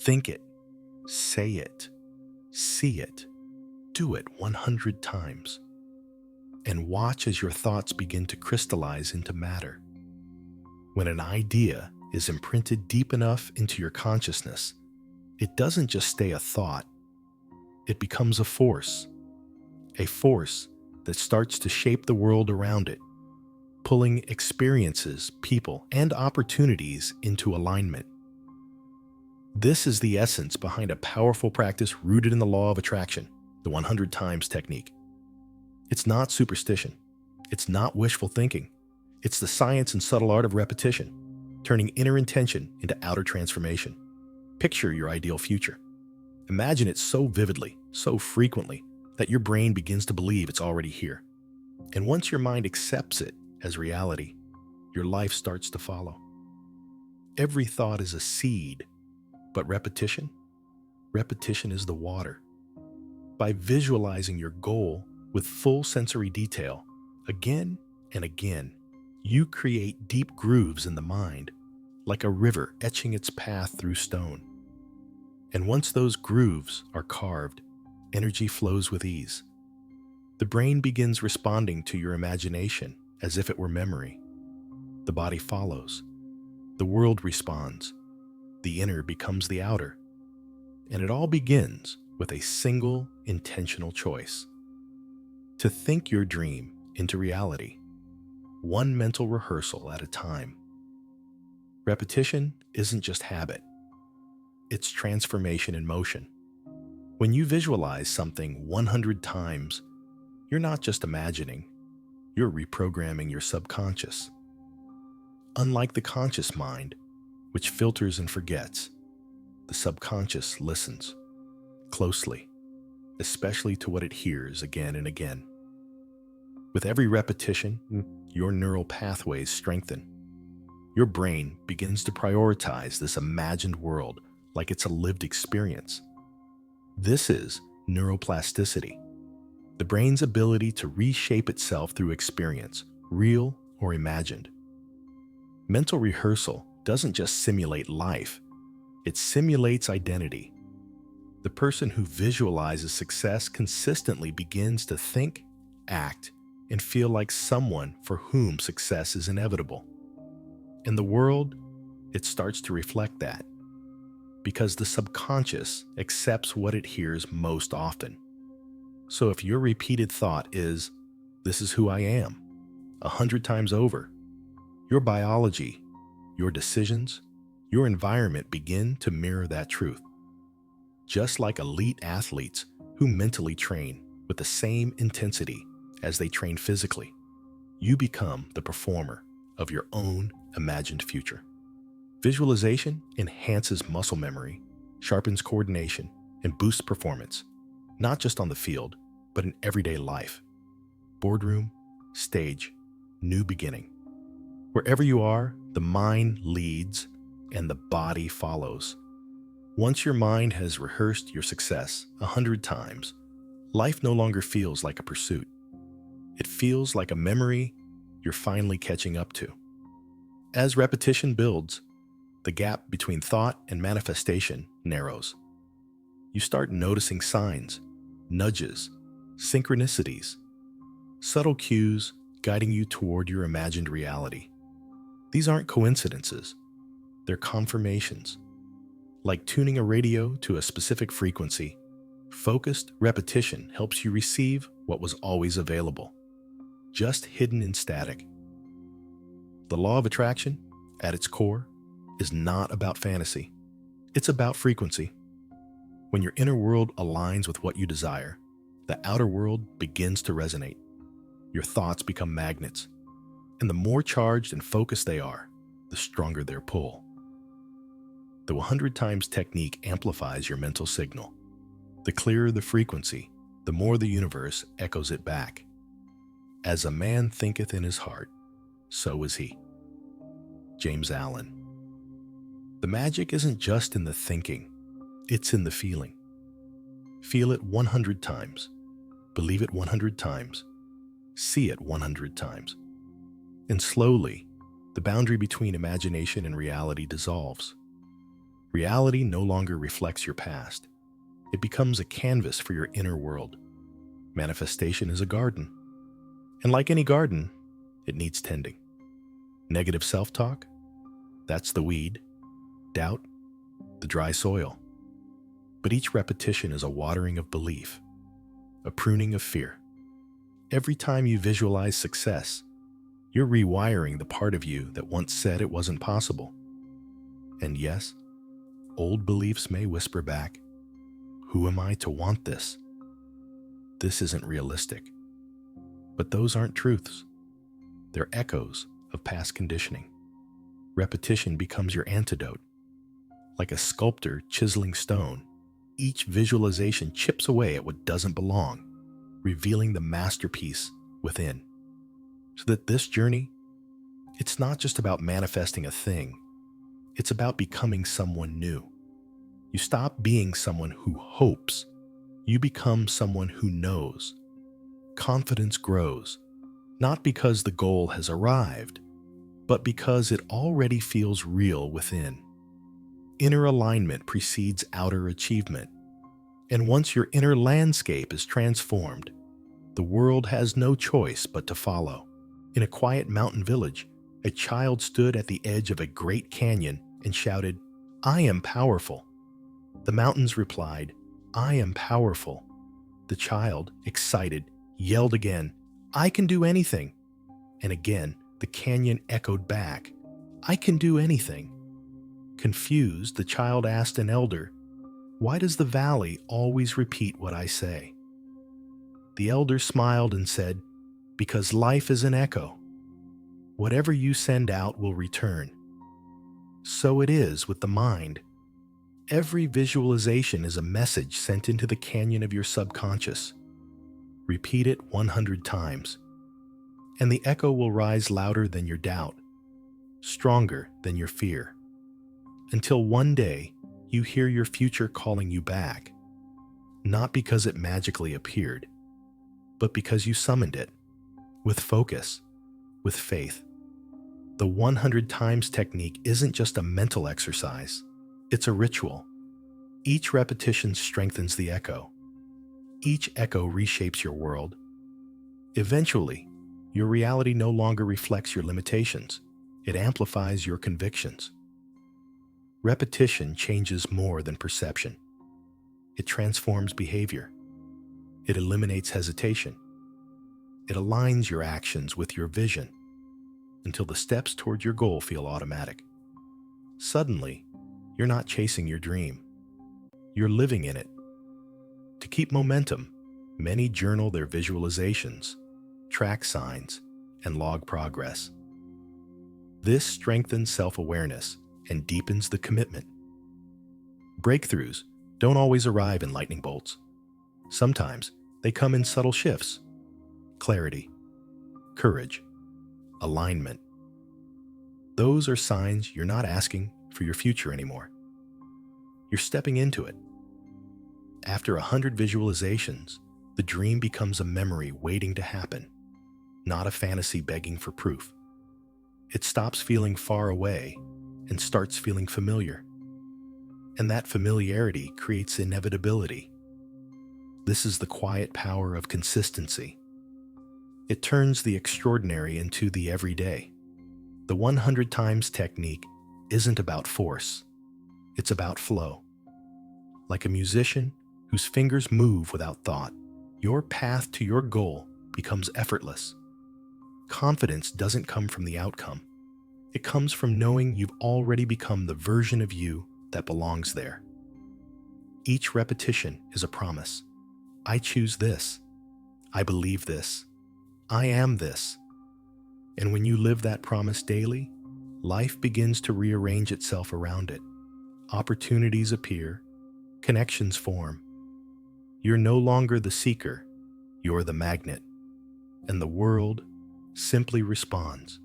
Think it, say it, see it, do it 100 times, and watch as your thoughts begin to crystallize into matter. When an idea is imprinted deep enough into your consciousness, it doesn't just stay a thought, it becomes a force that starts to shape the world around it, pulling experiences, people, and opportunities into alignment. This is the essence behind a powerful practice rooted in the law of attraction, the 100 times technique. It's not superstition. It's not wishful thinking. It's the science and subtle art of repetition, turning inner intention into outer transformation. Picture your ideal future. Imagine it so vividly, so frequently, that your brain begins to believe it's already here. And once your mind accepts it as reality, your life starts to follow. Every thought is a seed, but repetition is the water. By visualizing your goal with full sensory detail, again and again, you create deep grooves in the mind, like a river etching its path through stone. And once those grooves are carved, energy flows with ease. The brain begins responding to your imagination as if it were memory. The body follows. The world responds. The inner becomes the outer. And it all begins with a single intentional choice: to think your dream into reality, one mental rehearsal at a time. Repetition isn't just habit. It's transformation in motion. When you visualize something 100 times, you're not just imagining, you're reprogramming your subconscious. Unlike the conscious mind, which filters and forgets, the subconscious listens closely, especially to what it hears again and again. With every repetition, your neural pathways strengthen. Your brain begins to prioritize this imagined world like it's a lived experience. This is neuroplasticity, the brain's ability to reshape itself through experience, real or imagined. Mental rehearsal doesn't just simulate life, it simulates identity. The person who visualizes success consistently begins to think, act, and feel like someone for whom success is inevitable. In the world, it starts to reflect that, because the subconscious accepts what it hears most often. So if your repeated thought is, "This is who I am," 100 times over, your biology, your decisions, your environment begin to mirror that truth. Just like elite athletes who mentally train with the same intensity as they train physically, you become the performer of your own imagined future. Visualization enhances muscle memory, sharpens coordination, and boosts performance, not just on the field, but in everyday life. Boardroom, stage, new beginning. Wherever you are, the mind leads and the body follows. Once your mind has rehearsed your success 100 times, life no longer feels like a pursuit. It feels like a memory you're finally catching up to. As repetition builds, the gap between thought and manifestation narrows. You start noticing signs, nudges, synchronicities, subtle cues guiding you toward your imagined reality. These aren't coincidences, they're confirmations. Like tuning a radio to a specific frequency, focused repetition helps you receive what was always available, just hidden in static. The law of attraction, at its core, is not about fantasy. It's about frequency. When your inner world aligns with what you desire, the outer world begins to resonate. Your thoughts become magnets, and the more charged and focused they are, the stronger their pull. The 100 times technique amplifies your mental signal. The clearer the frequency, the more the universe echoes it back. As a man thinketh in his heart, so is he. James Allen. The magic isn't just in the thinking, it's in the feeling. Feel it 100 times, believe it 100 times, see it 100 times. And slowly, the boundary between imagination and reality dissolves. Reality no longer reflects your past. It becomes a canvas for your inner world. Manifestation is a garden. And like any garden, it needs tending. Negative self-talk? That's the weed. Doubt? The dry soil. But each repetition is a watering of belief, a pruning of fear. Every time you visualize success, you're rewiring the part of you that once said it wasn't possible. And yes, old beliefs may whisper back, "Who am I to want this? This isn't realistic." But those aren't truths. They're echoes of past conditioning. Repetition becomes your antidote. Like a sculptor chiseling stone, each visualization chips away at what doesn't belong, revealing the masterpiece within. So that this journey, it's not just about manifesting a thing, it's about becoming someone new. You stop being someone who hopes, you become someone who knows. Confidence grows, not because the goal has arrived, but because it already feels real within. Inner alignment precedes outer achievement. And once your inner landscape is transformed, the world has no choice but to follow. In a quiet mountain village, a child stood at the edge of a great canyon and shouted, "I am powerful." The mountains replied, "I am powerful." The child, excited, yelled again, "I can do anything." And again, the canyon echoed back, "I can do anything." Confused, the child asked an elder, "Why does the valley always repeat what I say?" The elder smiled and said, "Because life is an echo. Whatever you send out will return." So it is with the mind. Every visualization is a message sent into the canyon of your subconscious. Repeat it 100 times, and the echo will rise louder than your doubt, stronger than your fear, until one day you hear your future calling you back, not because it magically appeared, but because you summoned it, with focus, with faith. The 100 times technique isn't just a mental exercise, it's a ritual. Each repetition strengthens the echo. Each echo reshapes your world. Eventually, your reality no longer reflects your limitations. It amplifies your convictions. Repetition changes more than perception. It transforms behavior. It eliminates hesitation. It aligns your actions with your vision until the steps toward your goal feel automatic. Suddenly, you're not chasing your dream. You're living in it. To keep momentum, many journal their visualizations, track signs, and log progress. This strengthens self-awareness and deepens the commitment. Breakthroughs don't always arrive in lightning bolts. Sometimes they come in subtle shifts. Clarity, courage, alignment. Those are signs you're not asking for your future anymore. You're stepping into it. After 100 visualizations, the dream becomes a memory waiting to happen, not a fantasy begging for proof. It stops feeling far away and starts feeling familiar. And that familiarity creates inevitability. This is the quiet power of consistency. It turns the extraordinary into the everyday. The 100 times technique isn't about force. It's about flow. Like a musician whose fingers move without thought, your path to your goal becomes effortless. Confidence doesn't come from the outcome. It comes from knowing you've already become the version of you that belongs there. Each repetition is a promise. I choose this. I believe this. I am this. And when you live that promise daily, life begins to rearrange itself around it. Opportunities appear, connections form. You're no longer the seeker, you're the magnet. And the world simply responds.